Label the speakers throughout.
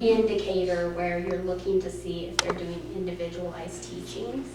Speaker 1: indicator where you're looking to see if they're doing individualized teachings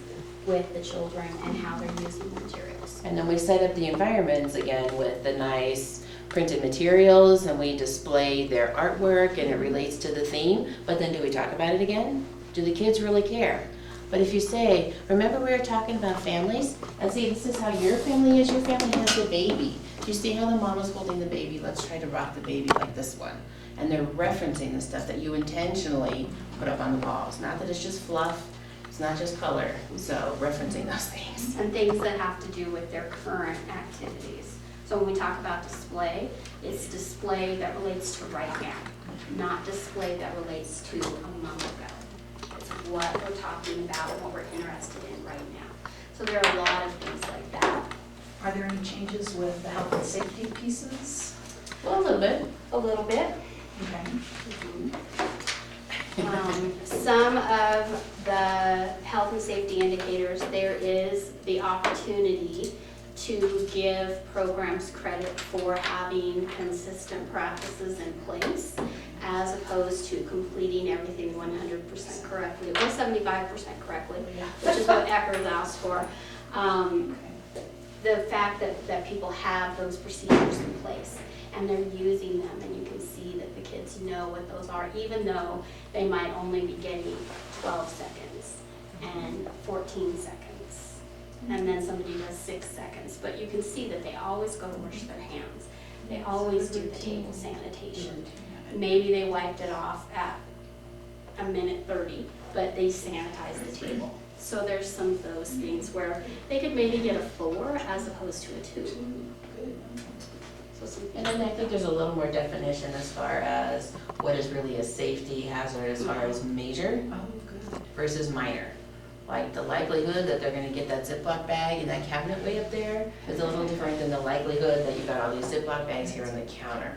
Speaker 1: with the children and how they're using the materials.
Speaker 2: And then we set up the environments again with the nice printed materials, and we display their artwork and it relates to the theme, but then do we talk about it again? Do the kids really care? But if you say, remember we were talking about families? And see, this is how your family is. Your family has the baby. Do you see how the mom is holding the baby? Let's try to rock the baby like this one. And they're referencing the stuff that you intentionally put up on the walls. Not that it's just fluff, it's not just color. So referencing those things.
Speaker 1: And things that have to do with their current activities. So when we talk about display, it's display that relates to right now, not display that relates to a month ago. It's what we're talking about and what we're interested in right now. So there are a lot of things like that.
Speaker 3: Are there any changes with the health and safety pieces?
Speaker 2: Well, a little bit.
Speaker 1: A little bit.
Speaker 3: Okay.
Speaker 1: Some of the health and safety indicators, there is the opportunity to give programs credit for having consistent practices in place as opposed to completing everything 100% correctly or 75% correctly, which is what ECERS asked for. The fact that people have those procedures in place and they're using them, and you can see that the kids know what those are, even though they might only be getting 12 seconds and 14 seconds. And then somebody does 6 seconds, but you can see that they always go to wash their hands. They always do the table sanitation. Maybe they wiped it off at a minute 30, but they sanitize the table. So there's some of those things where they could maybe get a 4 as opposed to a 2.
Speaker 2: And then I think there's a little more definition as far as what is really a safety hazard as far as major versus minor. Like the likelihood that they're gonna get that Ziploc bag in that cabinet way up there is a little different than the likelihood that you got all these Ziploc bags here on the counter.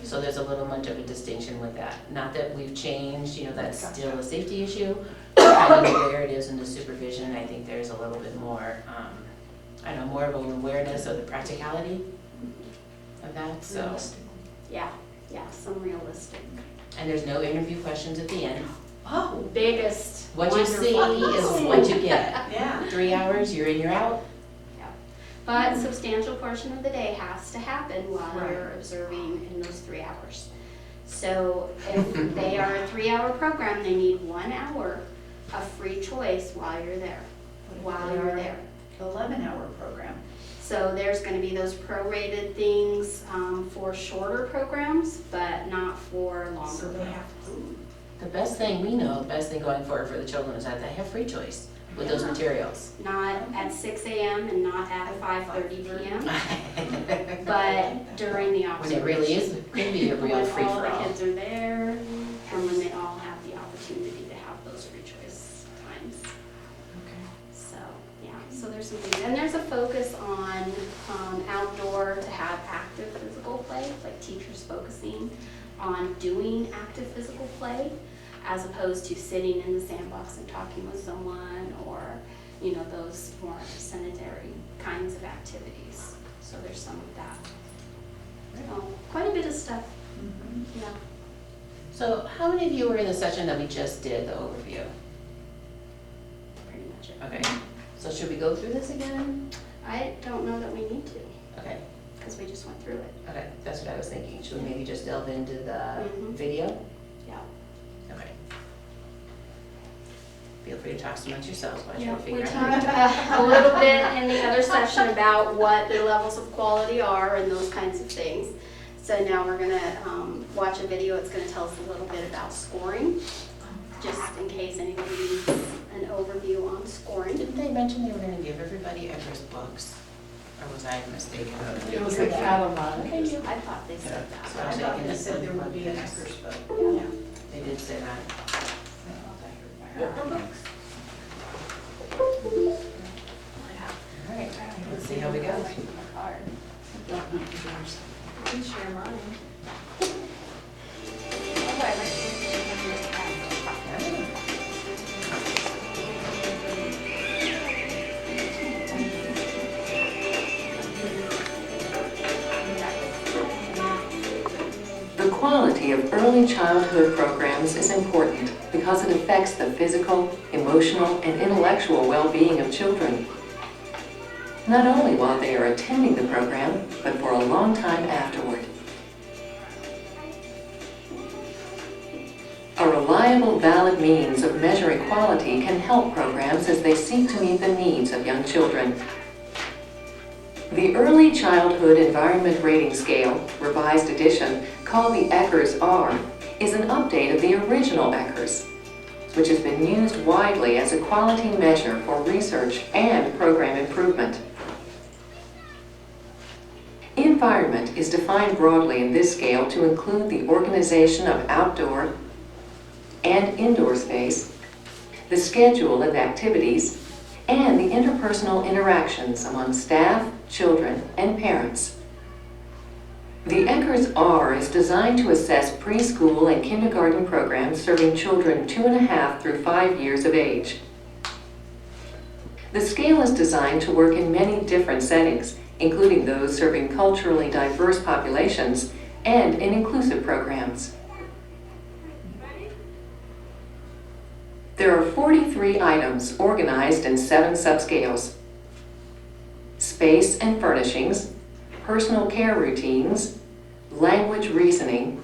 Speaker 2: So there's a little much of a distinction with that. Not that we've changed, you know, that's still a safety issue. Kind of where it is in the supervision, I think there's a little bit more, I don't know, more of an awareness of the practicality of that, so.
Speaker 1: Yeah, some realistic.
Speaker 2: And there's no interview questions at the end.
Speaker 1: Oh, biggest.
Speaker 2: What you see is what you get.
Speaker 3: Yeah.
Speaker 2: 3 hours, you're in, you're out.
Speaker 1: Yeah. But substantial portion of the day has to happen while
Speaker 3: Right.
Speaker 1: you're observing in those 3 hours. So if they are a 3-hour program, they need 1 hour of free choice while you're there. While you're there.
Speaker 3: 11-hour program.
Speaker 1: So there's going to be those prorated things for shorter programs, but not for longer
Speaker 3: So they have
Speaker 1: programs.
Speaker 2: The best thing we know, the best thing going forward for the children is that they have free choice with those materials.
Speaker 1: Not at 6 a.m. and not at 5:30 p.m., but during the
Speaker 2: When
Speaker 1: observation.
Speaker 2: it really is, it could be a real
Speaker 1: When all the
Speaker 2: free-for-all.
Speaker 1: kids are there and when they all have the opportunity to have those free choice times.
Speaker 3: Okay.
Speaker 1: So, yeah, so there's some things. And there's a focus on outdoor to have active physical play, like teachers focusing on doing active physical play as opposed to sitting in the sandbox and talking with someone or, you know, those more sedentary kinds of activities. So there's some of that. So, quite a bit of stuff, yeah.
Speaker 2: So how many of you were in the session that we just did, the overview?
Speaker 1: Pretty much it.
Speaker 2: Okay, so should we go through this again?
Speaker 1: I don't know that we need to,
Speaker 2: Okay,
Speaker 1: because we just went through it.
Speaker 2: okay, that's what I was thinking. Should we maybe just delve into the
Speaker 1: Mhm.
Speaker 2: video?
Speaker 1: Yeah.
Speaker 2: Okay. Feel free to talk amongst yourselves while
Speaker 1: Yeah,
Speaker 2: you're
Speaker 1: we
Speaker 2: figuring
Speaker 1: talked
Speaker 2: out.
Speaker 1: a little bit in the other session about what the levels of quality are and those kinds of things. So now we're gonna watch a video. It's gonna tell us a little bit about scoring, just in case anybody needs an overview on scoring.
Speaker 2: Didn't they mention they were gonna give everybody ECERS books? Or was I mistaken?
Speaker 3: It was a catalog.
Speaker 1: I thought they said
Speaker 2: Yeah.
Speaker 1: that.
Speaker 2: So
Speaker 3: I
Speaker 2: I'm
Speaker 3: thought
Speaker 2: taking
Speaker 3: they
Speaker 2: this
Speaker 3: said
Speaker 2: one.
Speaker 3: there would be an ECERS book.
Speaker 1: Yeah.
Speaker 2: They did say that. All right, let's see how we go.
Speaker 1: I can share mine.
Speaker 4: The quality quality of early childhood programs is important because it affects the physical, emotional, and intellectual well-being of children. Not only while they are attending the program, but for a long time afterward. A reliable, valid means of measuring quality can help programs as they seek to meet the needs of young children. The Early Childhood Environment Rating Scale, revised edition, called the ECERS01, is an update of the original ECERS, which has been used widely as a quality measure for research and program improvement. Environment is defined broadly in this scale to include the organization of outdoor and indoor space, the schedule of activities, and the interpersonal interactions among staff, children, and parents. The ECERS-R is designed to assess preschool and kindergarten programs serving children 2.5 through 5 years of age. The scale is designed to work in many different settings, including those serving culturally diverse populations and in inclusive programs. There are 43 items organized in 7 subscales: space and furnishings, personal care routines, language reasoning,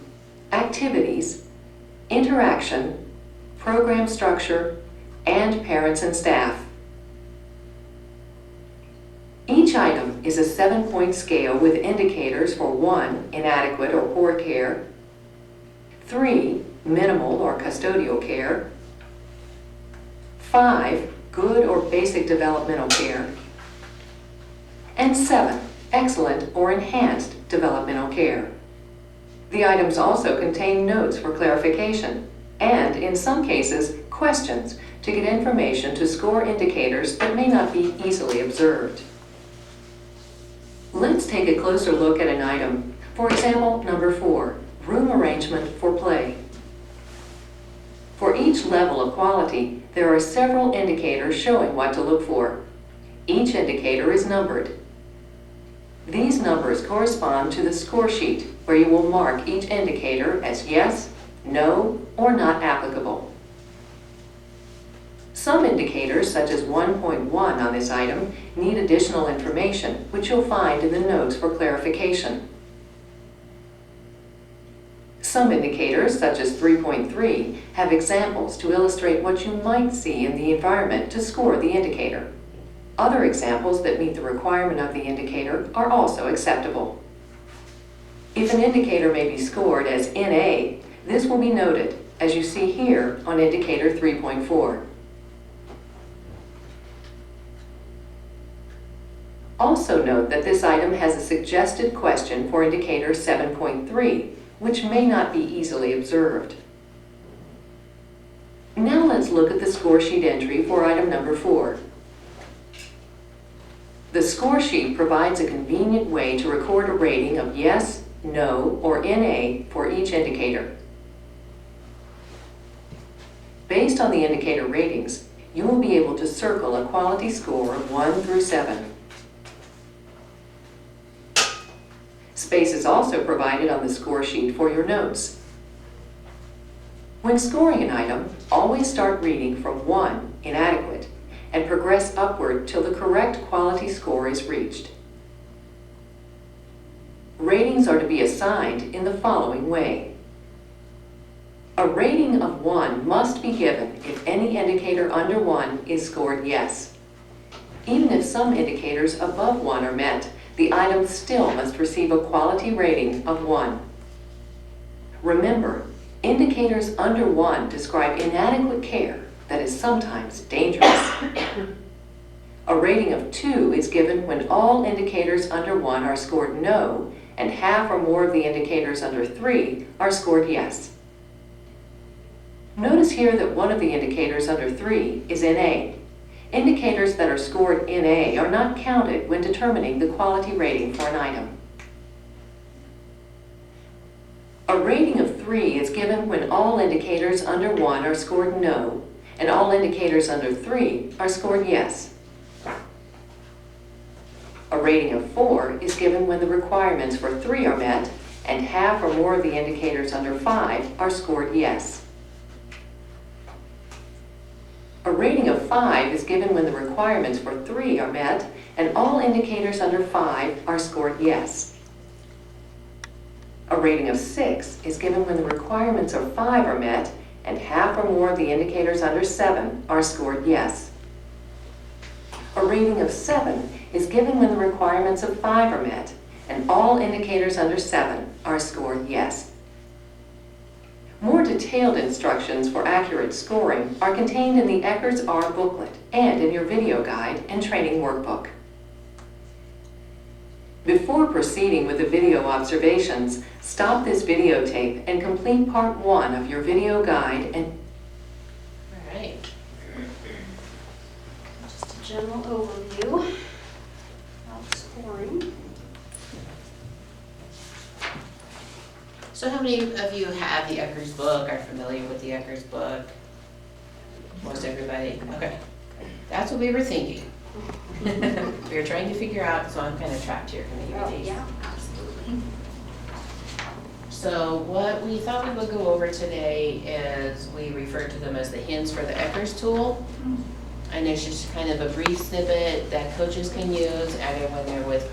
Speaker 4: activities, interaction, program structure, and parents and staff. Each item is a 7-point scale with indicators for 1, inadequate or poor care, 3, minimal or custodial care, 5, good or basic developmental care, and 7, excellent or enhanced developmental care. The items also contain notes for clarification and, in some cases, questions to get information to score indicators that may not be easily observed. Let's take a closer look at an item. For example, number 4, room arrangement for play. For each level of quality, there are several indicators showing what to look for. Each indicator is numbered. These numbers correspond to the score sheet, where you will mark each indicator as yes, no, or not applicable. Some indicators, such as 1.1 on this item, need additional information, which you'll find in the notes for clarification. Some indicators, such as 3.3, have examples to illustrate what you might see in the environment to score the indicator. Other examples that meet the requirement of the indicator are also acceptable. If an indicator may be scored as NA, this will be noted, as you see here on indicator 3.4. Also note that this item has a suggested question for indicator 7.3, which may not be easily observed. Now let's look at the score sheet entry for item number 4. The score sheet provides a convenient way to record a rating of yes, no, or NA for each indicator. Based on the indicator ratings, you will be able to circle a quality score of 1 through 7. Space is also provided on the score sheet for your notes. When scoring an item, always start reading from 1, inadequate, and progress upward till the correct quality score is reached. Ratings are to be assigned in the following way. A rating of 1 must be given if any indicator under 1 is scored yes. Even if some indicators above 1 are met, the item still must receive a quality rating of 1. Remember, indicators under 1 describe inadequate care that is sometimes dangerous. A rating of 2 is given when all indicators under 1 are scored no, and half or more of the indicators under 3 are scored yes. Notice here that one of the indicators under 3 is NA. Indicators that are scored NA are not counted when determining the quality rating for an item. A rating of 3 is given when all indicators under 1 are scored no, and all indicators under 3 are scored yes. A rating of 4 is given when the requirements for 3 are met, and half or more of the indicators under 5 are scored yes. A rating of 5 is given when the requirements for 3 are met and all indicators under 5 are scored yes. A rating of 6 is given when the requirements of 5 are met and half or more of the indicators under 7 are scored yes. A rating of 7 is given when the requirements of 5 are met and all indicators under 7 are scored yes. More detailed instructions for accurate scoring are contained in the ECERS01 booklet and in your video guide and training workbook. Before proceeding with the video observations, stop this videotape and complete part 1 of your video guide and
Speaker 2: All right.
Speaker 1: Just a general overview of scoring.
Speaker 2: So how many of you have the ECERS book, are familiar with the ECERS book? Most everybody? Okay. That's what we were thinking. We were trying to figure out, so I'm kind of trapped here. Can I give you these?
Speaker 1: Yeah, absolutely.
Speaker 2: So what we thought we would go over today is, we refer to them as the hints for the ECERS tool. And it's just kind of a brief snippet that coaches can use either when they're with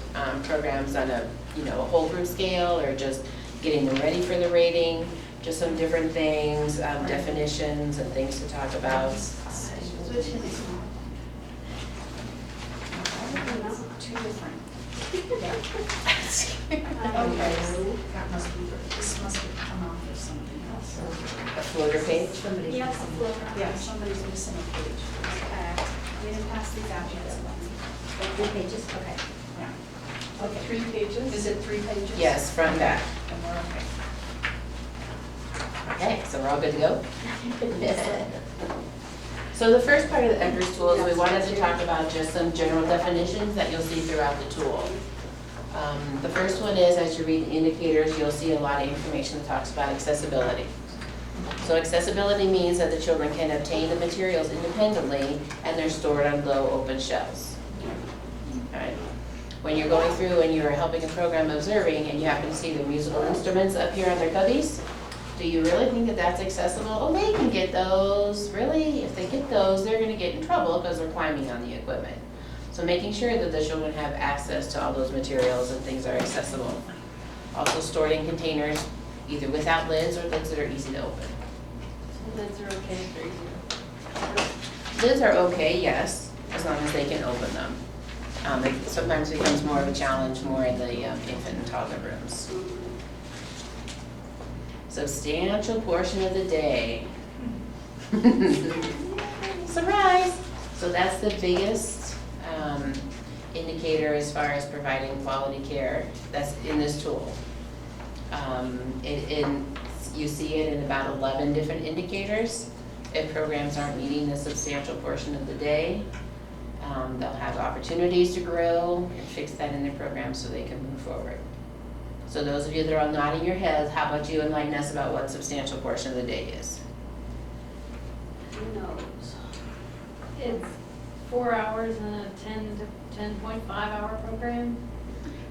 Speaker 2: programs on a whole group scale or just getting them ready for the rating, just some different things, definitions and things to talk about.
Speaker 3: Two different.
Speaker 1: Okay.
Speaker 3: That must be, this must have come off of something else.
Speaker 2: A floater page?
Speaker 3: Somebody.
Speaker 1: Yes, a floater.
Speaker 3: Yeah, somebody's missing a page.
Speaker 1: Okay, we didn't pass these out yet. 3 pages, okay.
Speaker 3: Yeah. Okay. 3 pages? Is it 3 pages?
Speaker 2: Yes, front and back.
Speaker 3: And we're okay.
Speaker 2: Okay, so we're all good to go? So the first part of the ECERS tool is we wanted to talk about just some general definitions that you'll see throughout the tool. The first one is, as you read the indicators, you'll see a lot of information that talks about accessibility. So accessibility means that the children can obtain the materials independently and they're stored on low open shelves. Alright. When you're going through and you're helping a program observing and you happen to see the musical instruments up here on their cubbies, do you really think that that's accessible? Oh, they can get those. Really? If they get those, they're going to get in trouble because they're climbing on the equipment. So making sure that the children have access to all those materials and things are accessible. Also stored in containers, either without lids or lids that are easy to open.
Speaker 1: Lids are okay if they're easy.
Speaker 2: Lids are okay, yes, as long as they can open them. It sometimes becomes more of a challenge more in the infant and toddler rooms. Substantial portion of the day. Surprise! So that's the biggest indicator as far as providing quality care that's in this tool. You see it in about 11 different indicators. If programs aren't meeting the substantial portion of the day, they'll have opportunities to grow and fix that in their program so they can move forward. So those of you that are all nodding your heads, how about you enlighten us about what substantial portion of the day is?
Speaker 1: Who knows?
Speaker 5: It's 4 hours in a 10 to 10.5 hour program.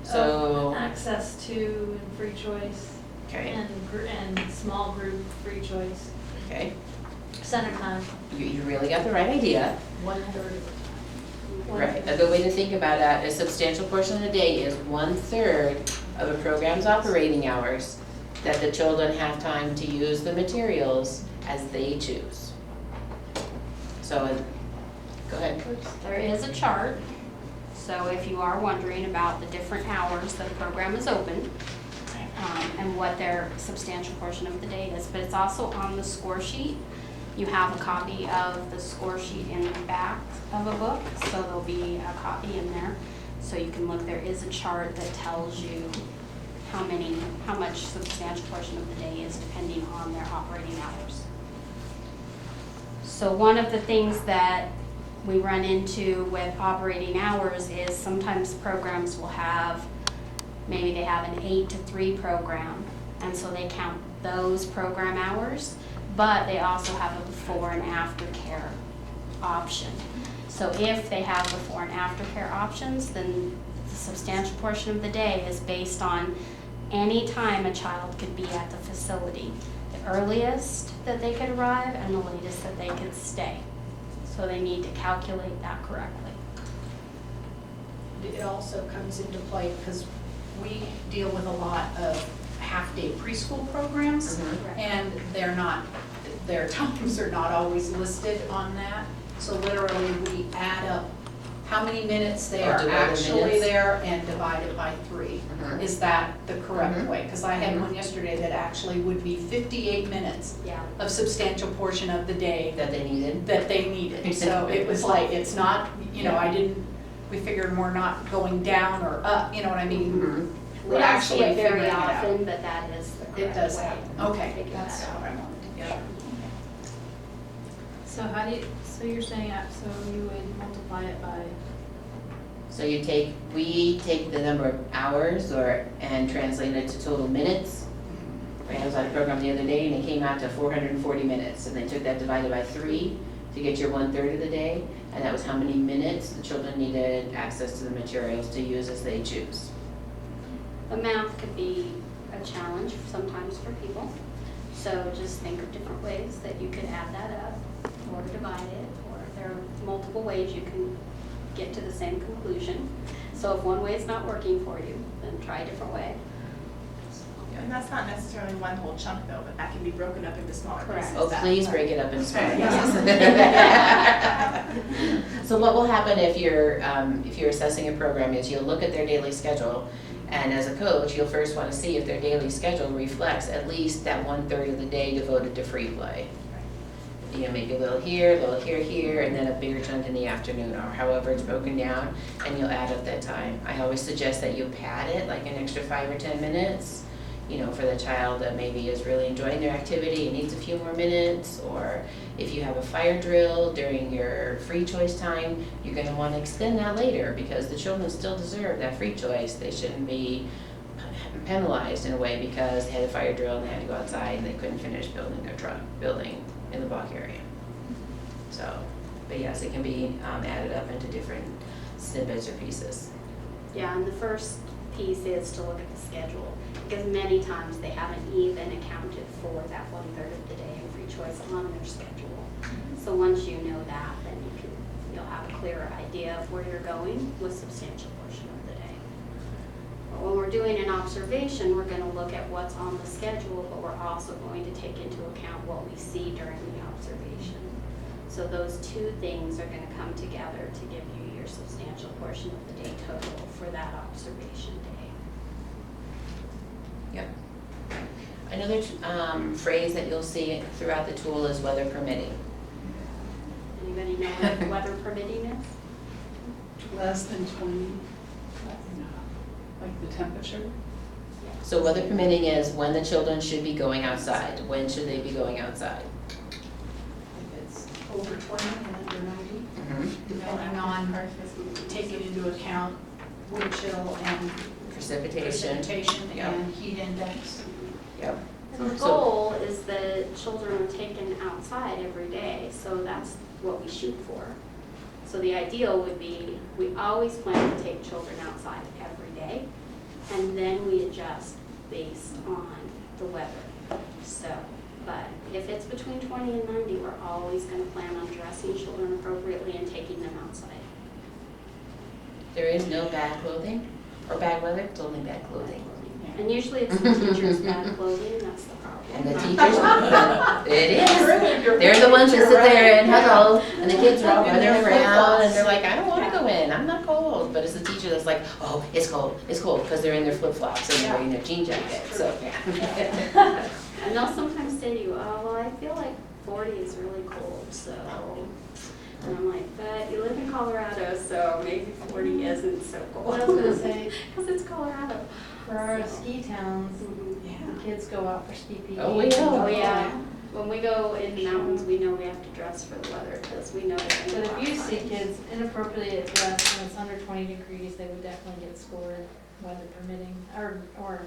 Speaker 2: So,
Speaker 5: Access to and free choice
Speaker 2: okay,
Speaker 5: and small group free choice.
Speaker 2: okay.
Speaker 5: Center time,
Speaker 2: You really got the right idea.
Speaker 5: 1/3 of the time.
Speaker 2: Right, a good way to think about that is substantial portion of the day is 1/3 of a program's operating hours that the children have time to use the materials as they choose. So, go ahead.
Speaker 1: There is a chart, so if you are wondering about the different hours that a program is open, and what their substantial portion of the day is, but it's also on the score sheet. You have a copy of the score sheet in the back of a book, so there'll be a copy in there. So you can look, there is a chart that tells you how much substantial portion of the day is depending on their operating hours. So one of the things that we run into with operating hours is sometimes programs will have, maybe they have an 8 to 3 program, and so they count those program hours, but they also have a before and after care option. So if they have before and after care options, then the substantial portion of the day is based on anytime a child could be at the facility. The earliest that they could arrive and the latest that they could stay. So they need to calculate that correctly.
Speaker 3: It also comes into play because we deal with a lot of half-day preschool programs, and their times are not always listed on that. So literally, we add up how many minutes they are
Speaker 2: divide the
Speaker 3: actually
Speaker 2: minutes.
Speaker 3: there and divide it by 3. Is that the correct
Speaker 2: Mhm.
Speaker 3: way? Because I had one yesterday that actually would be 58 minutes
Speaker 1: Yeah.
Speaker 3: of substantial portion of the day
Speaker 2: That they needed.
Speaker 3: that they needed. So it was like, it's not, we figured we're not going down or up, you know what I mean?
Speaker 2: Mhm.
Speaker 1: We
Speaker 3: We're
Speaker 1: don't see
Speaker 3: actually
Speaker 1: it very
Speaker 3: figuring it out.
Speaker 1: often, but that is the correct way.
Speaker 3: It does happen. Okay,
Speaker 1: Figure
Speaker 3: that's
Speaker 1: that out.
Speaker 3: what I wanted to get.
Speaker 2: Yeah.
Speaker 5: So so you're saying, so you would multiply it by,
Speaker 2: So we take the number of hours and translate it to total minutes. Right, I was on a program the other day and it came out to 440 minutes, and they took that divided by 3 to get your 1/3 of the day, and that was how many minutes the children needed access to the materials to use as they choose.
Speaker 1: The math could be a challenge sometimes for people. So just think of different ways that you could add that up or divide it, or there are multiple ways you can get to the same conclusion. So if one way is not working for you, then try a different way.
Speaker 6: And that's not necessarily one whole chunk though, but that can be broken up into smaller
Speaker 1: Correct.
Speaker 6: pieces.
Speaker 2: Oh,
Speaker 6: that-
Speaker 2: please break it up in smaller
Speaker 6: Okay,
Speaker 2: pieces. So what will happen if you're assessing a program is you'll look at their daily schedule, and as a coach, you'll first want to see if their daily schedule reflects at least that 1/3 of the day devoted to free play. You make a little here, and then a bigger chunk in the afternoon, or however it's broken down, and you'll add up that time. I always suggest that you pad it, like an extra 5 or 10 minutes, for the child that maybe is really enjoying their activity and needs a few more minutes, or if you have a fire drill during your free choice time, you're gonna wanna extend that later, because the children still deserve that free choice. They shouldn't be penalized in a way because they had a fire drill and they had to go outside and they couldn't finish building in the block area. So, but yes, it can be added up into different snippets or pieces.
Speaker 1: Yeah, and the first piece is to look at the schedule, because many times they haven't even accounted for that 1/3 of the day in free choice on their schedule. So once you know that, then you'll have a clearer idea of where you're going with substantial portion of the day. But when we're doing an observation, we're gonna look at what's on the schedule, but we're also going to take into account what we see during the observation. So those two things are gonna come together to give you your substantial portion of the day total for that observation day.
Speaker 2: Yep. Another phrase that you'll see throughout the tool is weather permitting.
Speaker 1: Anybody know what weather permitting is?
Speaker 7: Less than 20, like the temperature.
Speaker 2: So weather permitting is when the children should be going outside. When should they be going outside?
Speaker 3: If it's over 20 and under 90,
Speaker 2: Mm-hmm.
Speaker 3: depending on, taking into account wind chill and
Speaker 2: Precipitation.
Speaker 3: precipitation
Speaker 2: Yep.
Speaker 3: and heat index.
Speaker 2: Yep.
Speaker 1: And the
Speaker 2: So-
Speaker 1: goal is that children are taken outside every day, so that's what we shoot for. So the ideal would be, we always plan to take children outside every day, and then we adjust based on the weather. So, but if it's between 20 and 90, we're always gonna plan on dressing children appropriately and taking them outside.
Speaker 2: There is no bad clothing or bad weather, it's only bad clothing.
Speaker 1: And usually it's the teacher's bad clothing, that's the problem.
Speaker 2: And the teachers, it is. They're the ones that sit there and huddle, and the kids are all running around, and they're like, I don't wanna go in, I'm not cold. But it's the teacher that's like, oh, it's cold, because they're in their flip-flops and they're wearing their jean jacket, so, yeah.
Speaker 1: And they'll sometimes say to you, oh, well, I feel like 40 is really cold, so. And I'm like, but you live in Colorado, so maybe 40 isn't so cold.
Speaker 5: what I was gonna say,
Speaker 1: Because it's Colorado.
Speaker 5: for our ski towns,
Speaker 1: Mhm.
Speaker 5: the kids go out for ski PE.
Speaker 2: Oh, we know.
Speaker 1: Oh, yeah. When we go in the mountains, we know we have to dress for the weather, because we know they're
Speaker 5: But
Speaker 1: going to
Speaker 5: if you see kids inappropriately dressed when it's under 20 degrees, they would definitely get scored, weather permitting, or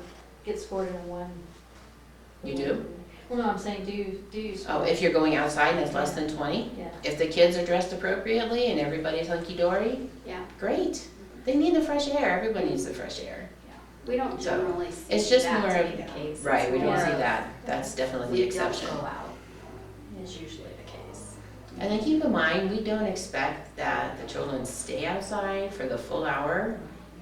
Speaker 5: get scored in a 1.
Speaker 2: You do?
Speaker 5: Well, no, I'm saying do you score?
Speaker 2: Oh, if you're going outside and it's less than 20?
Speaker 5: Yeah.
Speaker 2: If the kids are dressed appropriately and everybody's hunky-dory,
Speaker 1: Yeah.
Speaker 2: great. They need the fresh air, everybody needs the fresh air.
Speaker 1: We don't
Speaker 2: So,
Speaker 1: generally see
Speaker 2: it's just
Speaker 1: that
Speaker 2: more
Speaker 1: to
Speaker 2: of-
Speaker 1: be the case.
Speaker 2: Right,
Speaker 1: It's
Speaker 2: we don't
Speaker 1: more
Speaker 2: see
Speaker 1: of
Speaker 2: that, that's definitely the exception.
Speaker 1: We don't go out, is usually the case.
Speaker 2: And then keep in mind, we don't expect that the children stay outside for the full hour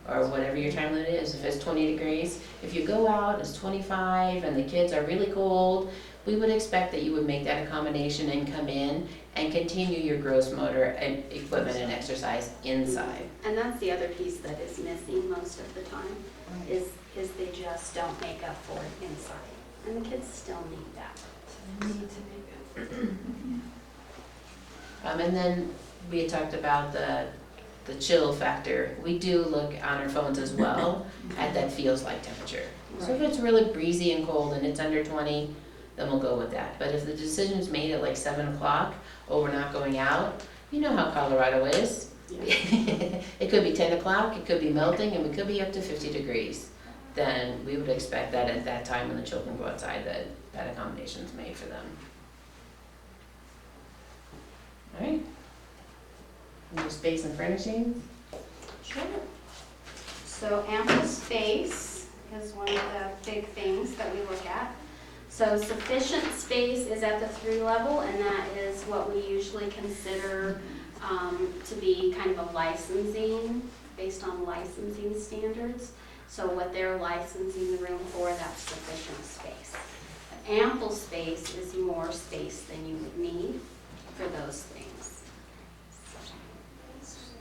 Speaker 2: or whatever your time limit is, if it's 20 degrees. If you go out, it's 25 and the kids are really cold, we would expect that you would make that accommodation and come in and continue your gross motor and equipment and exercise inside.
Speaker 1: And that's the other piece that is missing most of the time, is they just don't make up for it inside. And the kids still need that.
Speaker 2: And then we had talked about the chill factor. We do look on our phones as well at that feels like temperature. So if it's really breezy and cold and it's under 20, then we'll go with that. But if the decision's made at like 7 o'clock, oh, we're not going out, you know how Colorado is. It could be 10 o'clock, it could be melting, and we could be up to 50 degrees. Then we would expect that at that time when the children go outside, that accommodation's made for them. All right. New space and furnishings?
Speaker 1: Sure. So ample space is one of the big things that we look at. So sufficient space is at the 3 level, and that is what we usually consider to be kind of a licensing, based on licensing standards. So what they're licensing the room for, that's sufficient space. Ample space is more space than you would need for those things.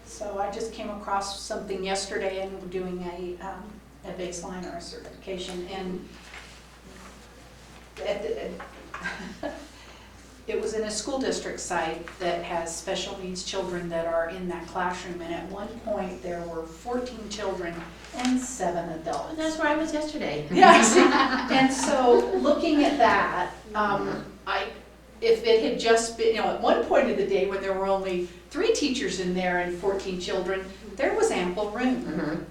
Speaker 3: So I just came across something yesterday and we're doing a baseline or a certification, and it was in a school district site that has special needs children that are in that classroom, and at one point there were 14 children and 7 adults.
Speaker 2: And that's where I was yesterday.
Speaker 3: Yes, and so looking at that, if it had just been, at one point of the day when there were only 3 teachers in there and 14 children, there was ample room.
Speaker 2: Mm-hmm.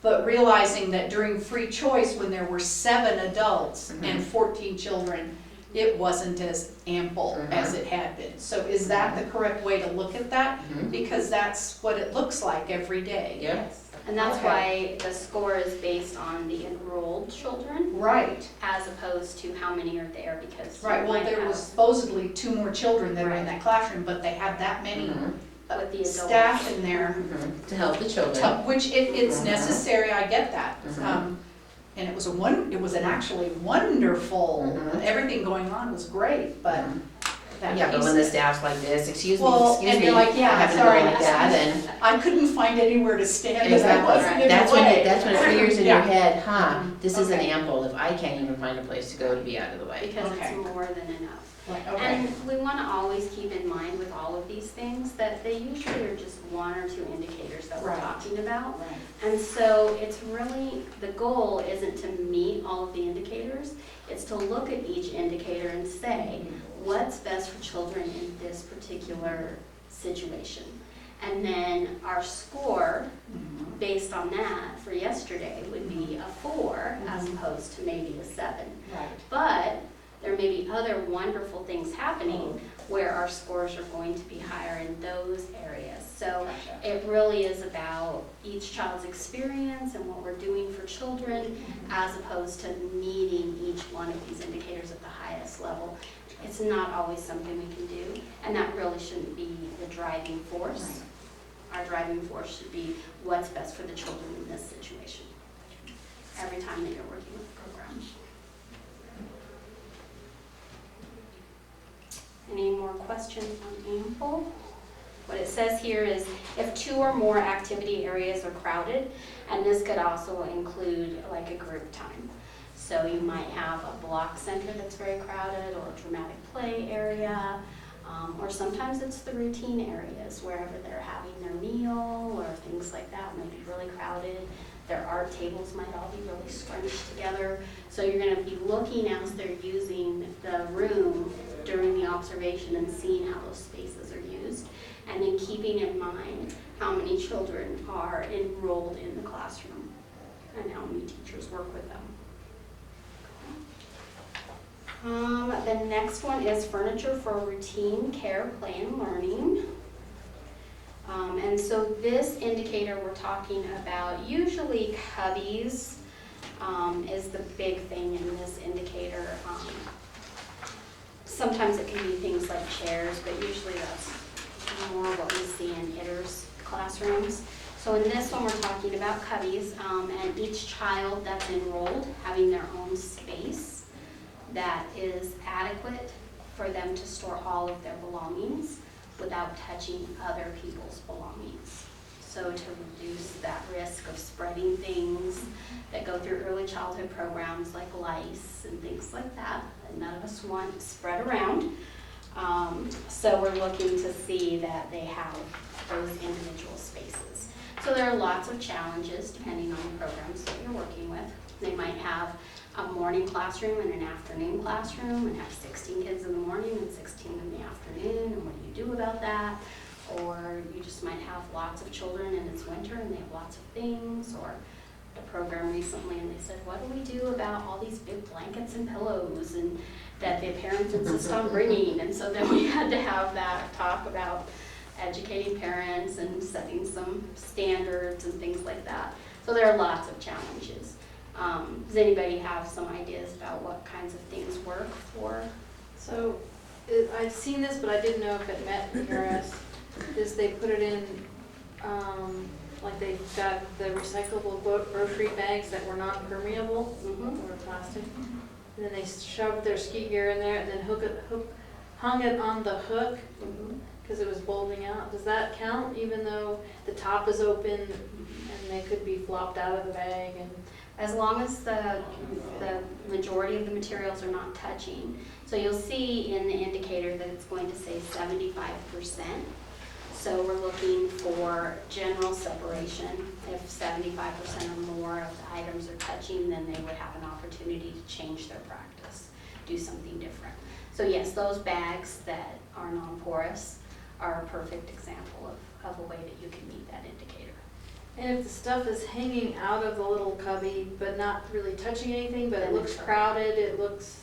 Speaker 3: But realizing that during free choice, when there were 7 adults and 14 children, it wasn't as ample as it had been. So is that the correct way to look at that? Because that's what it looks like every day.
Speaker 2: Yes.
Speaker 1: And that's
Speaker 3: Okay.
Speaker 1: why the score is based on the enrolled children
Speaker 3: Right,
Speaker 1: as opposed to how many are there, because you
Speaker 3: right. Well,
Speaker 1: might
Speaker 3: there
Speaker 1: have
Speaker 3: was supposedly 2 more children that were in
Speaker 1: Right.
Speaker 3: that classroom, but they had that many
Speaker 1: with the adults.
Speaker 3: staff in there.
Speaker 2: To help the children.
Speaker 3: Which it's necessary, I get that. And it was an actually wonderful, everything going on was great, but that
Speaker 2: Yeah, but
Speaker 3: piece
Speaker 2: when the
Speaker 3: of it-
Speaker 2: staff's like this, excuse me,
Speaker 3: Well,
Speaker 2: excuse
Speaker 3: and
Speaker 2: me,
Speaker 3: you're like, yeah,
Speaker 2: having
Speaker 3: sorry,
Speaker 2: to go like that, and
Speaker 3: I couldn't find anywhere to stand, and I wasn't in the
Speaker 2: that's when
Speaker 3: way.
Speaker 2: that's when it figures in your
Speaker 3: Yeah.
Speaker 2: head, this isn't
Speaker 3: Okay.
Speaker 2: ample if I can't even find a place to go to be out of the way.
Speaker 1: Because
Speaker 3: Okay.
Speaker 1: it's more than enough.
Speaker 3: Right, okay.
Speaker 1: And we want to always keep in mind with all of these things that they usually are just 1 or 2 indicators that we're
Speaker 3: Right.
Speaker 1: talking about.
Speaker 3: Right.
Speaker 1: And so it's really, the goal isn't to meet all of the indicators, it's to look at each indicator and say, what's best for children in this particular situation? And then our score, based on that, for yesterday would be a 4 as opposed to maybe a 7.
Speaker 3: Right.
Speaker 1: But there may be other wonderful things happening where our scores are going to be higher in those areas. So
Speaker 3: Gotcha.
Speaker 1: it really is about each child's experience and what we're doing for children as opposed to meeting each one of these indicators at the highest level. It's not always something we can do, and that really shouldn't be the driving force. Our driving force should be what's best for the children in this situation every time that you're working with the program. Any more questions on ample? What it says here is if 2 or more activity areas are crowded, and this could also include like a group time. So you might have a block center that's very crowded, or a dramatic play area, or sometimes it's the routine areas wherever they're having their meal or things like that may be really crowded. Their art tables might all be really scrunched together. So you're going to be looking as they're using the room during the observation and seeing how those spaces are used, and then keeping in mind how many children are enrolled in the classroom and how many teachers work with them. The next one is furniture for routine care, play, and learning. And so this indicator we're talking about, usually cubbies is the big thing in this indicator. Sometimes it can be things like chairs, but usually that's more what we see in ECERS classrooms. So in this one, we're talking about cubbies, and each child that's enrolled having their own space that is adequate for them to store all of their belongings without touching other people's belongings. So to reduce that risk of spreading things that go through early childhood programs like lice and things like that none of us want spread around. So we're looking to see that they have those individual spaces. So there are lots of challenges depending on the programs that you're working with. They might have a morning classroom and an afternoon classroom and have 16 kids in the morning and 16 in the afternoon, and what do you do about that? Or you just might have lots of children and it's winter and they have lots of things, or the program recently and they said, what do we do about all these big blankets and pillows and that the parents insist on bringing? And so then we had to have that talk about educating parents and setting some standards and things like that. So there are lots of challenges. Does anybody have some ideas about what kinds of things work for?
Speaker 5: So, I've seen this, but I didn't know if it met ECERS, is they put it in, like they've got the recyclable grocery bags that were non-permeable, or plastic. And then they shoved their ski gear in there and then hung it on the hook, because it was bulging out. Does that count, even though the top is open and they could be flopped out of the bag? And
Speaker 1: As long as the majority of the materials are not touching. So you'll see in the indicator that it's going to say 75%. So we're looking for general separation. If 75% or more of the items are touching, then they would have an opportunity to change their practice, do something different. So yes, those bags that are non-porous are a perfect example of a way that you can meet that indicator.
Speaker 5: And if the stuff is hanging out of the little cubby, but not really touching anything, but it looks crowded, it looks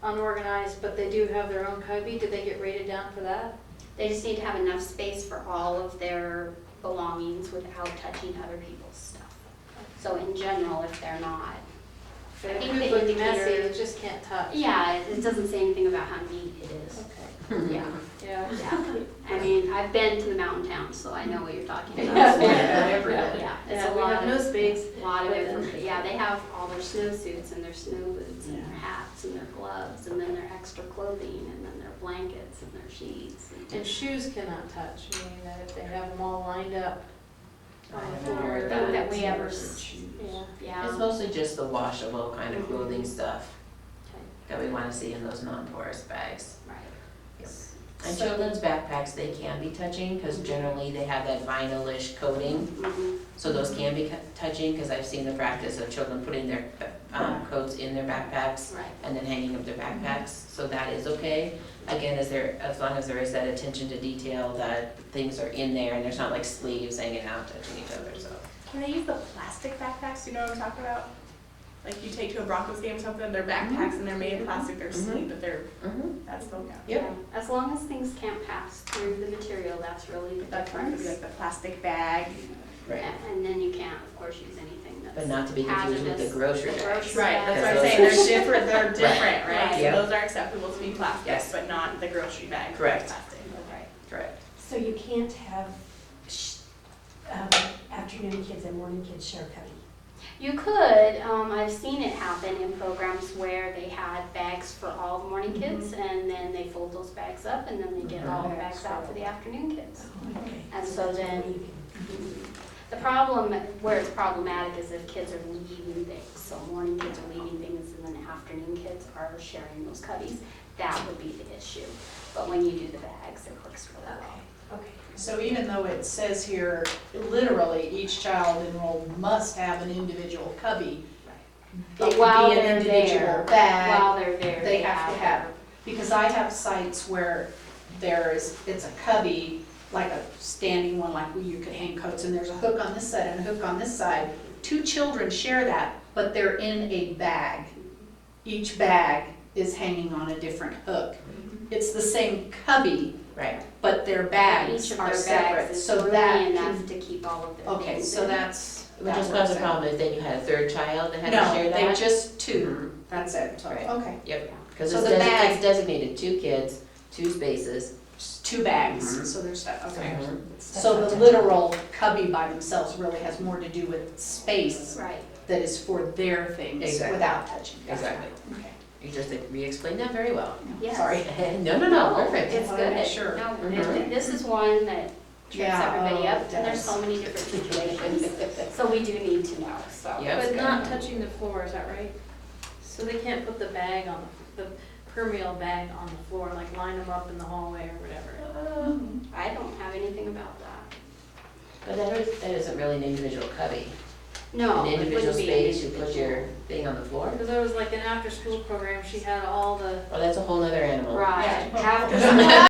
Speaker 5: unorganized, but they do have their own cubby, do they get rated down for that?
Speaker 1: They just need to have enough space for all of their belongings without touching other people's stuff. So in general, if they're not,
Speaker 5: If
Speaker 1: I think
Speaker 5: it
Speaker 1: the
Speaker 5: looks
Speaker 1: indicator-
Speaker 5: messy, it just can't touch.
Speaker 1: yeah, it doesn't say anything about how neat it is.
Speaker 5: Okay,
Speaker 1: Yeah,
Speaker 5: yeah.
Speaker 1: yeah. I mean, I've been to the mountain towns, so I know what you're talking about.
Speaker 5: Yeah.
Speaker 1: Yeah, it's
Speaker 5: Yeah,
Speaker 1: a
Speaker 5: we
Speaker 1: lot
Speaker 5: have no
Speaker 1: of,
Speaker 5: space.
Speaker 1: lot of it. Yeah, they have all their snowsuits and their snow boots and their hats and their gloves and then their extra clothing and then their blankets and their sheets.
Speaker 5: And shoes cannot touch, meaning that if they have them all lined up on the
Speaker 2: I
Speaker 5: floor.
Speaker 2: haven't heard
Speaker 1: think that
Speaker 2: that.
Speaker 1: we ever,
Speaker 5: Yeah.
Speaker 1: yeah.
Speaker 2: It's mostly just the washable kind of clothing stuff
Speaker 1: Okay,
Speaker 2: that we wanna see in those non-porous bags.
Speaker 1: right.
Speaker 2: And children's backpacks, they can be touching, because generally they have that vinyl-ish coating,
Speaker 1: Mhm.
Speaker 2: so those can be touching, because I've seen the practice of children putting their coats in their backpacks
Speaker 1: Right.
Speaker 2: and then hanging up their backpacks, so that is okay. Again, as long as there is that attention to detail, that things are in there and there's not like sleeves hanging out touching each other, so.
Speaker 6: Can they use the plastic backpacks? You know what I'm talking about? Like you take to a Broncos game or something, they're backpacks and they're made of plastic, they're sleek, but they're, that's the,
Speaker 2: Yep.
Speaker 1: Yeah, as long as things can't pass through the material, that's really the
Speaker 6: that's going to be
Speaker 1: difference.
Speaker 6: like the plastic bag.
Speaker 2: Right.
Speaker 1: And then you can't, of course, use anything that's
Speaker 2: But not to be confused with the
Speaker 1: hazardous.
Speaker 2: grocery
Speaker 1: The
Speaker 2: bags.
Speaker 1: grocery
Speaker 6: Right, that's
Speaker 1: bags.
Speaker 6: what I'm
Speaker 2: Because
Speaker 6: saying,
Speaker 2: those-
Speaker 6: they're different, they're different, right? So
Speaker 2: Yep.
Speaker 6: those are acceptable to be plastic,
Speaker 2: Yes.
Speaker 6: but not the grocery bag.
Speaker 2: Correct.
Speaker 6: Plastic.
Speaker 1: Right.
Speaker 2: Correct.
Speaker 8: So you can't have afternoon kids and morning kids share cubby?
Speaker 1: You could, I've seen it happen in programs where they had bags for all the morning kids and then they fold those bags up and then they get all the bags out for the afternoon kids.
Speaker 8: Okay.
Speaker 1: And so
Speaker 8: that's one
Speaker 1: then-
Speaker 8: way you can-
Speaker 1: The problem, where it's problematic is if kids are leaving things, so morning kids are leaving things and then afternoon kids are sharing those cubbies, that would be the issue. But when you do the bags, it works really well.
Speaker 8: Okay.
Speaker 3: So even though it says here, literally, each child enrolled must have an individual cubby,
Speaker 1: But
Speaker 3: it could
Speaker 1: while
Speaker 3: be an
Speaker 1: they're
Speaker 3: individual
Speaker 1: there,
Speaker 3: bag.
Speaker 1: while they're there,
Speaker 3: They have to have,
Speaker 1: their-
Speaker 3: because I have sites where it's a cubby, like a standing one, like where you could hang coats, and there's a hook on this side and a hook on this side. 2 children share that, but they're in a bag. Each bag is hanging on a different hook. It's the same cubby,
Speaker 2: Right,
Speaker 3: but their
Speaker 1: Each
Speaker 3: bags
Speaker 1: of
Speaker 3: are
Speaker 1: their
Speaker 3: separate,
Speaker 1: bags is
Speaker 3: so
Speaker 1: roomy
Speaker 3: that
Speaker 1: enough
Speaker 3: can,
Speaker 1: to keep all of their
Speaker 3: okay,
Speaker 1: things
Speaker 3: so
Speaker 1: in.
Speaker 3: that's.
Speaker 2: it would just
Speaker 3: that
Speaker 2: cause a
Speaker 3: works out.
Speaker 2: problem if then you had a third child that had to share
Speaker 3: No,
Speaker 2: that.
Speaker 3: they just two,
Speaker 2: Mhm.
Speaker 3: that's it,
Speaker 2: Right.
Speaker 3: okay.
Speaker 2: Yep, because
Speaker 3: So
Speaker 2: it's
Speaker 3: the bag-
Speaker 2: it's designated 2 kids, 2 spaces.
Speaker 3: Just 2 bags,
Speaker 2: Mhm.
Speaker 3: so there's that, okay.
Speaker 2: Mhm.
Speaker 3: So the literal cubby by themselves really has more to do with space
Speaker 1: Right.
Speaker 3: that is for their things
Speaker 2: Exactly.
Speaker 3: without touching. Gotcha.
Speaker 2: Exactly.
Speaker 3: Okay.
Speaker 2: You just re-explained that very well.
Speaker 1: Yes.
Speaker 3: Sorry.
Speaker 2: No, perfect.
Speaker 1: It's
Speaker 3: Wanna
Speaker 1: good.
Speaker 3: make sure.
Speaker 1: No,
Speaker 2: Mhm.
Speaker 1: this is one that trips
Speaker 3: Yeah,
Speaker 1: everybody
Speaker 3: oh,
Speaker 1: up,
Speaker 3: it
Speaker 1: and there's
Speaker 3: does.
Speaker 1: so many different situations. So we do need to know, so.
Speaker 2: Yep.
Speaker 5: But not touching the floor, is that right? So they can't put the bag on, the permeable bag on the floor, like line them up in the hallway or whatever.
Speaker 1: I don't have anything about that.
Speaker 2: But that isn't really an individual cubby.
Speaker 1: No,
Speaker 2: An
Speaker 1: it
Speaker 2: individual
Speaker 1: wouldn't be
Speaker 2: space, you
Speaker 1: individual.
Speaker 2: put your thing on the floor.
Speaker 5: Because there was like an after-school program, she had all the
Speaker 2: Oh, that's a whole nother animal.
Speaker 1: Right.
Speaker 3: Yeah.
Speaker 1: After school